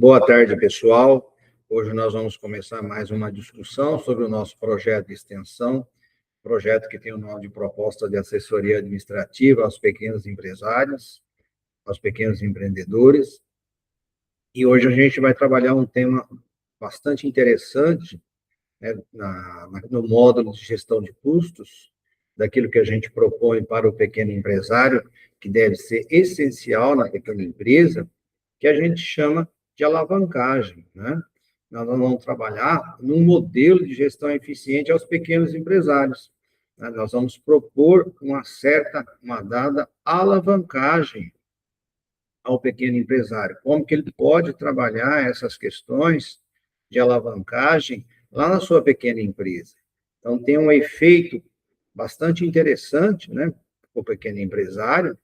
Boa tarde, pessoal. Hoje nós vamos começar mais uma discussão sobre o nosso projeto de extensão, projeto que tem o nome de Proposta de Assessoria Administrativa aos Pequenos Empresários, aos Pequenos Empreendedores. E hoje a gente vai trabalhar um tema bastante interessante, né, no módulo de gestão de custos, daquilo que a gente propõe para o pequeno empresário, que deve ser essencial na pequena empresa, que a gente chama de alavancagem, né? Nós vamos trabalhar num modelo de gestão eficiente aos pequenos empresários, né? Nós vamos propor uma dada alavancagem ao pequeno empresário, como que ele pode trabalhar essas questões de alavancagem lá na sua pequena empresa. Então, tem um efeito bastante interessante, né, para o pequeno empresário,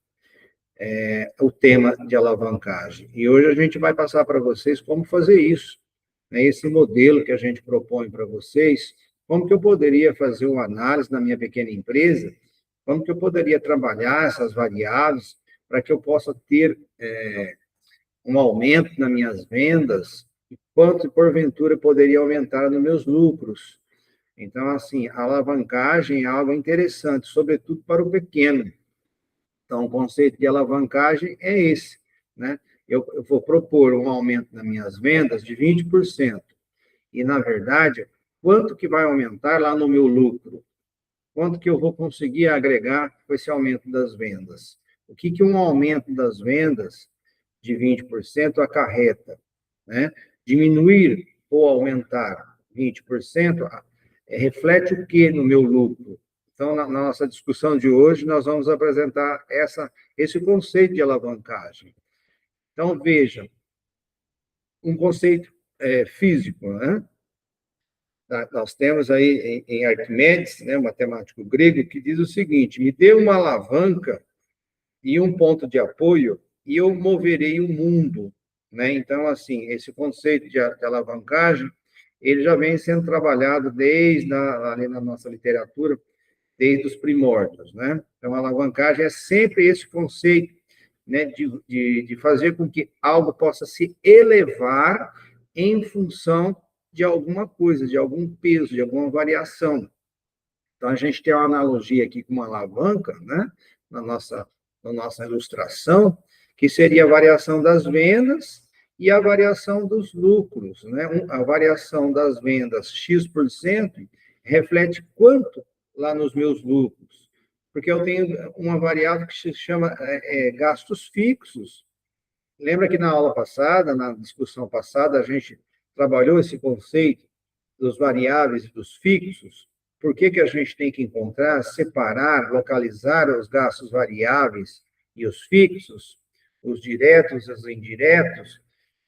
o tema de alavancagem. E hoje a gente vai passar para vocês como fazer isso, né? Esse modelo que a gente propõe para vocês, como que eu poderia fazer uma análise na minha pequena empresa, como que eu poderia trabalhar essas variáveis para que eu possa ter um aumento nas minhas vendas, e quanto, porventura, poderia aumentar nos meus lucros. Então, assim, a alavancagem é algo interessante, sobretudo para o pequeno. Então, o conceito de alavancagem é esse, né? Eu vou propor um aumento nas minhas vendas de 20%. E, na verdade, quanto que vai aumentar lá no meu lucro? Quanto que eu vou conseguir agregar com esse aumento das vendas? O que um aumento das vendas de 20% acarreta, né? Diminuir ou aumentar 20% reflete o que no meu lucro? Então, na nossa discussão de hoje, nós vamos apresentar esse conceito de alavancagem. Então, vejam, um conceito físico, né? Nós temos aí em Arquimedes, né, um matemático grego, que diz o seguinte: me dê uma alavanca e um ponto de apoio e eu moverei o mundo, né? Então, assim, esse conceito de alavancagem, ele já vem sendo trabalhado ali na nossa literatura, desde os primórdios, né? Então, a alavancagem é sempre esse conceito, né, de fazer com que algo possa se elevar em função de alguma coisa, de algum peso, de alguma variação. Então, a gente tem uma analogia aqui com uma alavanca, né, na nossa ilustração, que seria a variação das vendas e a variação dos lucros, né? A variação das vendas X% reflete quanto lá nos meus lucros, porque eu tenho uma variável que se chama gastos fixos. Lembra que na aula passada, na discussão passada, a gente trabalhou esse conceito dos variáveis e dos fixos? Por que a gente tem que encontrar, separar, localizar os gastos variáveis e os fixos, os diretos e os indiretos,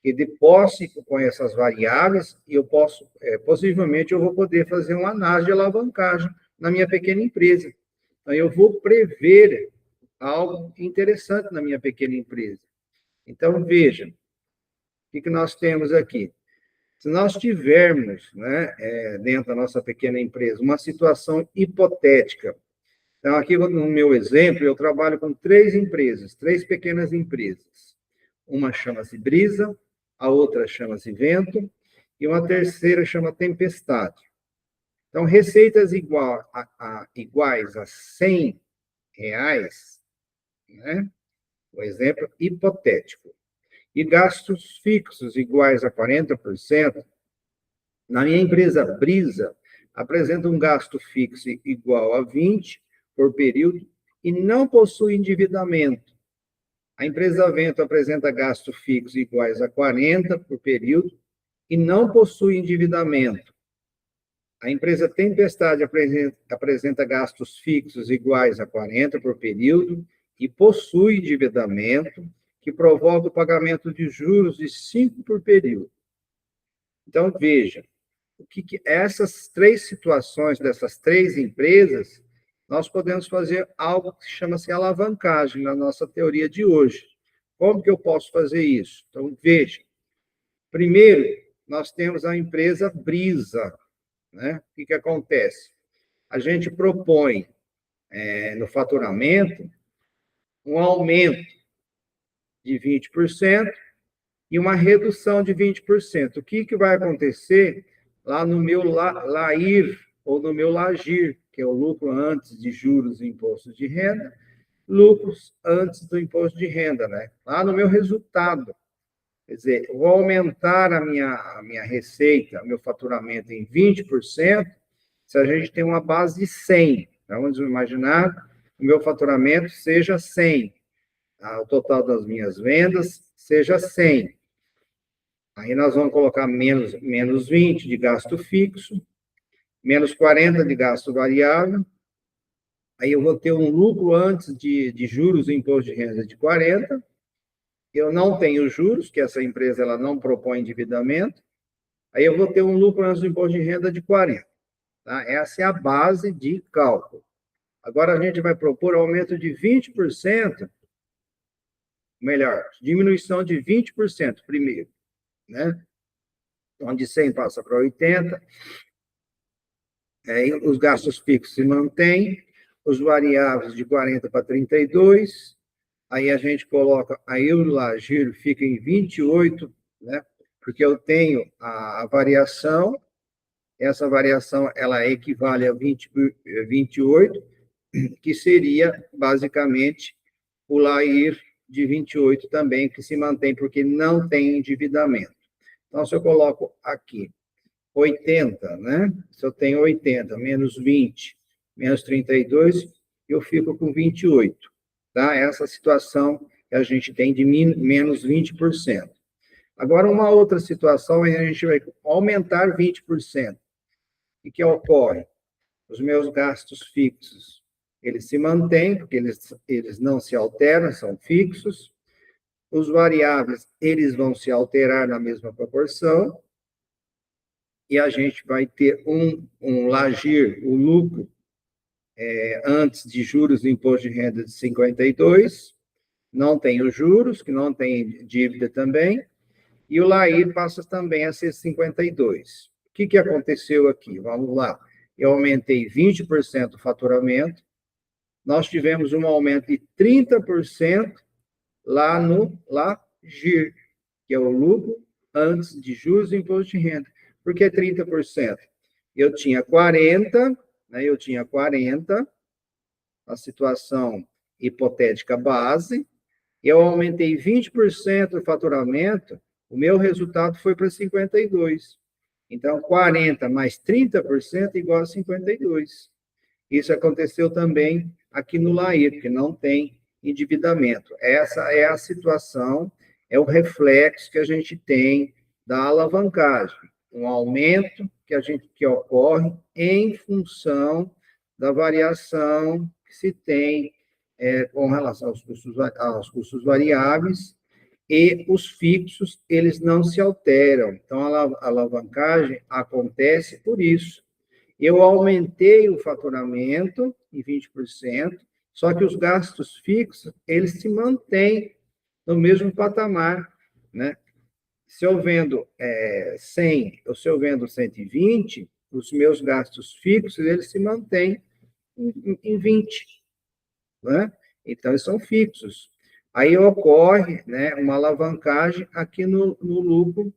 e de posse com essas variáveis, eu posso, possivelmente, eu vou poder fazer uma análise de alavancagem na minha pequena empresa. Então, eu vou prever algo interessante na minha pequena empresa. Então, veja, o que nós temos aqui? Se nós tivermos, né, dentro da nossa pequena empresa, uma situação hipotética, então, aqui no meu exemplo, eu trabalho com 3 empresas, 3 pequenas empresas. Uma chama-se Brisa, a outra chama-se Vento, e uma terceira chama Tempestade. Então, receitas iguais a R$ 100, né? Um exemplo hipotético. E gastos fixos iguais a 40%, na minha empresa Brisa, apresenta um gasto fixo igual a 20 por período e não possui endividamento. A empresa Vento apresenta gasto fixo iguais a 40 por período e não possui endividamento. A empresa Tempestade apresenta gastos fixos iguais a 40 por período e possui endividamento, que provoca o pagamento de juros de 5 por período. Então, veja, essas 3 situações dessas 3 empresas, nós podemos fazer algo que chama-se alavancagem na nossa teoria de hoje. Como que eu posso fazer isso? Então, veja. Primeiro, nós temos a empresa Brisa, né? O que acontece? A gente propõe, no faturamento, um aumento de 20%, e uma redução de 20%. O que vai acontecer lá no meu LAIR, ou no meu LAGIR, que é o lucro antes de juros e imposto de renda, lucros antes do imposto de renda, né? Lá no meu resultado. Quer dizer, eu vou aumentar a minha receita, meu faturamento em 20%, se a gente tem uma base de 100. Então, vamos imaginar que o meu faturamento seja 100. O total das minhas vendas seja 100. Aí nós vamos colocar menos 20 de gasto fixo, menos 40 de gasto variável. Aí eu vou ter um lucro antes de juros e imposto de renda de 40. Eu não tenho juros, que essa empresa ela não propõe endividamento. Aí eu vou ter um lucro antes do imposto de renda de 40. Tá? Essa é a base de cálculo. Agora a gente vai propor aumento de 20%, melhor, diminuição de 20% primeiro, né? Então, de 100 passa para 80, os gastos fixos se mantêm, os variáveis de 40 para 32, aí a gente coloca, aí o LAGIR fica em 28, né? Porque eu tenho a variação, essa variação ela equivale a 28, que seria basicamente o LAIR de 28 também, que se mantém porque não tem endividamento. Então, se eu coloco aqui 80, né? Se eu tenho 80 menos 20, menos 32, eu fico com 28, tá? Essa situação que a gente tem de menos 20%. Agora, uma outra situação é a gente vai aumentar 20%. O que ocorre? Os meus gastos fixos, eles se mantêm, porque eles não se alteram, são fixos. Os variáveis, eles vão se alterar na mesma proporção, e a gente vai ter um LAGIR, o lucro, antes de juros e imposto de renda de 52, não tem os juros, que não tem dívida também, e o LAIR passa também a ser 52. O que aconteceu aqui? Vamos lá. Eu aumentei 20% o faturamento, nós tivemos um aumento de 30% lá no LAGIR, que é o lucro antes de juros e imposto de renda. Por que 30%? Eu tinha 40, né? Eu tinha 40, a situação hipotética base, eu aumentei 20% do faturamento, o meu resultado foi para 52. Então, 40 mais 30% igual a 52. Isso aconteceu também aqui no LAIR, que não tem endividamento. Essa é a situação, é o reflexo que a gente tem da alavancagem, um aumento que ocorre em função da variação que se tem com relação aos custos variáveis, e os fixos, eles não se alteram. Então, a alavancagem acontece por isso. Eu aumentei o faturamento em 20%, só que os gastos fixos, eles se mantêm no mesmo patamar, né? Se eu vendo 100 ou se eu vendo 120, os meus gastos fixos, eles se mantêm em 20, né? Então, eles são fixos. Aí ocorre, né, uma alavancagem aqui no lucro,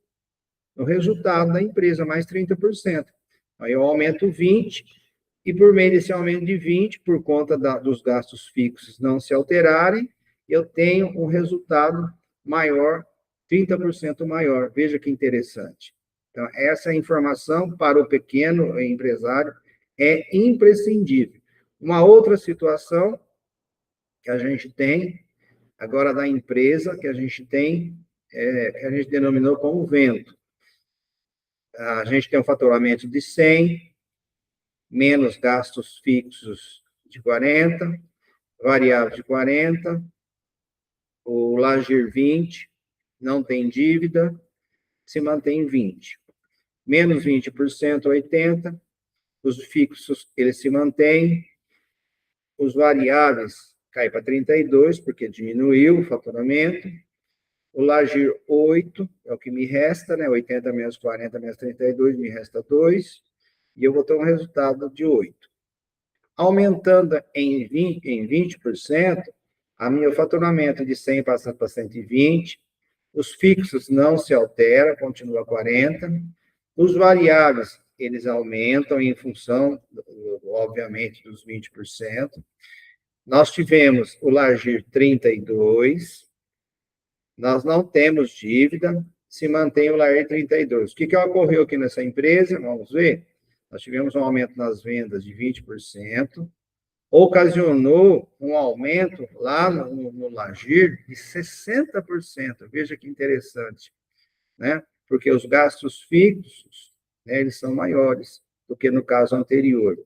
no resultado da empresa, mais 30%. Aí eu aumento 20%, e por meio desse aumento de 20%, por conta dos gastos fixos não se alterarem, eu tenho um resultado maior, 30% maior. Veja que interessante. Então, essa informação para o pequeno empresário é imprescindível. Uma outra situação que a gente tem, agora da empresa, que a gente tem, que a gente denominou como vento. A gente tem um faturamento de 100, menos gastos fixos de 40, variável de 40, o LAGIR 20, não tem dívida, se mantém em 20. Menos 20%, 80, os fixos, eles se mantêm, os variáveis caem para 32, porque diminuiu o faturamento, o LAGIR 8, é o que me resta, né? 80 menos 40 menos 32, me resta 2, e eu vou ter um resultado de 8. Aumentando em 20%, a meu faturamento de 100 passa para 120, Os fixos não se alteram, continua 40. Os variáveis, eles aumentam em função, obviamente, dos 20%. Nós tivemos o Largir 32, nós não temos dívida, se mantém o Largir 32. O que ocorreu aqui nessa empresa? Vamos ver. Nós tivemos um aumento nas vendas de 20%, ocasionou um aumento lá no Largir de 60%. Veja que interessante, né? Porque os gastos fixos, né, eles são maiores do que no caso anterior.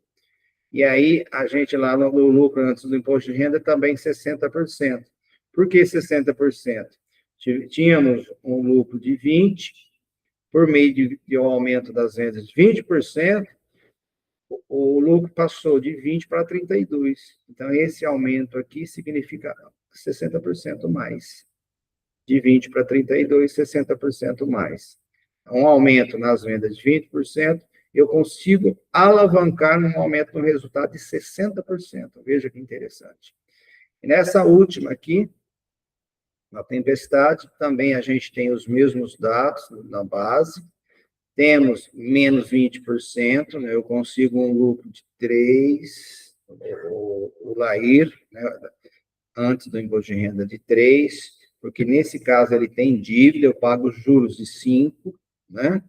E aí, a gente lá no lucro antes do imposto de renda também 60%. Por que 60%? Tínhamos um lucro de 20%, por meio de um aumento das vendas de 20%, o lucro passou de 20 para 32. Então, esse aumento aqui significa 60% mais. De 20 para 32, 60% mais. Um aumento nas vendas de 20%, eu consigo alavancar um aumento no resultado de 60%. Veja que interessante. E nessa última aqui, na tempestade, também a gente tem os mesmos dados na base, temos menos 20%, né? Eu consigo um lucro de 3, o LAIR, né? Antes do imposto de renda de 3, porque nesse caso ele tem dívida, eu pago juros de 5, né?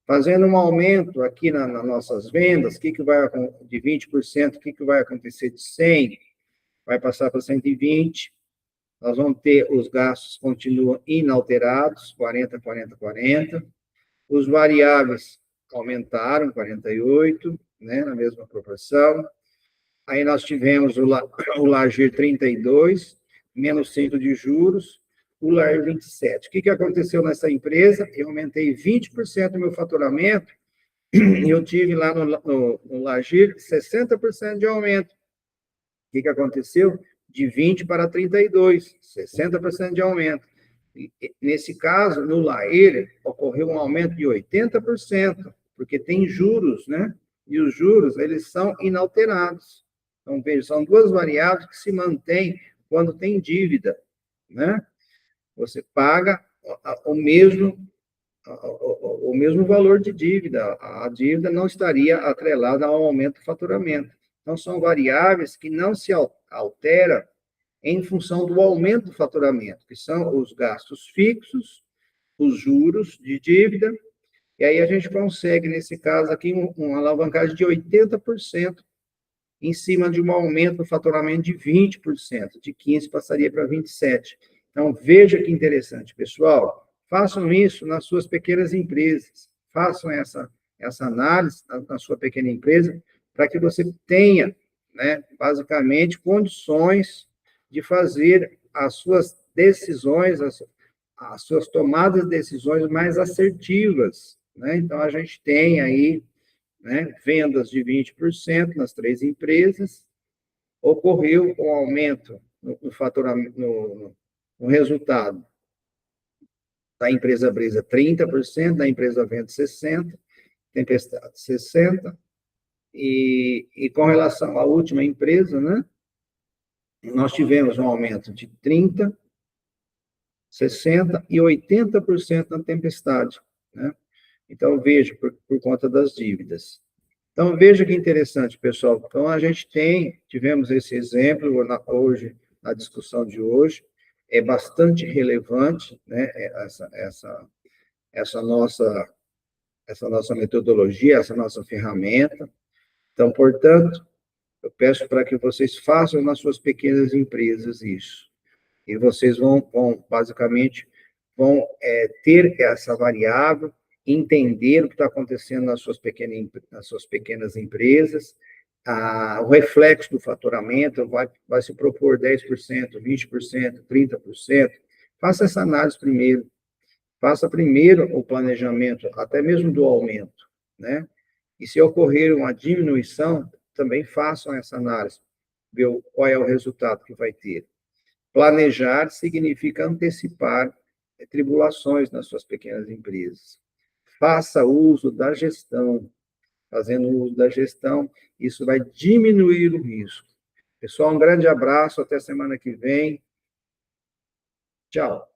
Fazendo um aumento aqui nas nossas vendas, o que vai de 20%, o que vai acontecer de 100? Vai passar para 120. Nós vamos ter os gastos continuam inalterados, 40, 40, 40. Os variáveis aumentaram, 48, né, na mesma proporção. Aí nós tivemos o Largir 32, menos 5 de juros, o Largir 27. O que aconteceu nessa empresa? Eu aumentei 20% do meu faturamento e eu tive lá no Largir 60% de aumento. O que aconteceu? De 20 para 32, 60% de aumento. E, nesse caso, no LAIR, ocorreu um aumento de 80%, porque tem juros, né? E os juros, eles são inalterados. Então, veja, são duas variáveis que se mantêm quando tem dívida, né? Você paga o mesmo valor de dívida. A dívida não estaria atrelada ao aumento do faturamento. Então, são variáveis que não se alteram em função do aumento do faturamento, que são os gastos fixos, os juros de dívida, e aí a gente consegue, nesse caso aqui, uma alavancagem de 80% em cima de um aumento do faturamento de 20%, de 15% passaria para 27%. Então, veja que interessante, pessoal, façam isso nas suas pequenas empresas, façam essa análise na sua pequena empresa, para que você tenha, né, basicamente, condições de fazer as suas decisões, as suas tomadas de decisões mais assertivas, né? Então, a gente tem aí, né, vendas de 20% nas 3 empresas, ocorreu um aumento no faturamento, no resultado da empresa Brisa 30%, da empresa Vento 60%, Tempestade 60%, e com relação à última empresa, né, nós tivemos um aumento de 30%, 60% e 80% na Tempestade, né? Então, veja, por conta das dívidas. Então, veja que interessante, pessoal. Então, a gente tivemos esse exemplo hoje, na discussão de hoje, é bastante relevante, né, essa nossa metodologia, essa nossa ferramenta. Então, portanto, eu peço para que vocês façam nas suas pequenas empresas isso. E vocês basicamente, ter essa variável, entender o que está acontecendo nas suas pequenas empresas, o reflexo do faturamento vai se propor 10%, 20%, 30%. Faça essa análise primeiro. Faça primeiro o planejamento, até mesmo do aumento, né? E se ocorrer uma diminuição, também façam essa análise, ver qual é o resultado que vai ter. Planejar significa antecipar tribulações nas suas pequenas empresas. Faça uso da gestão. Fazendo uso da gestão, isso vai diminuir o risco. Pessoal, um grande abraço, até semana que vem. Tchau.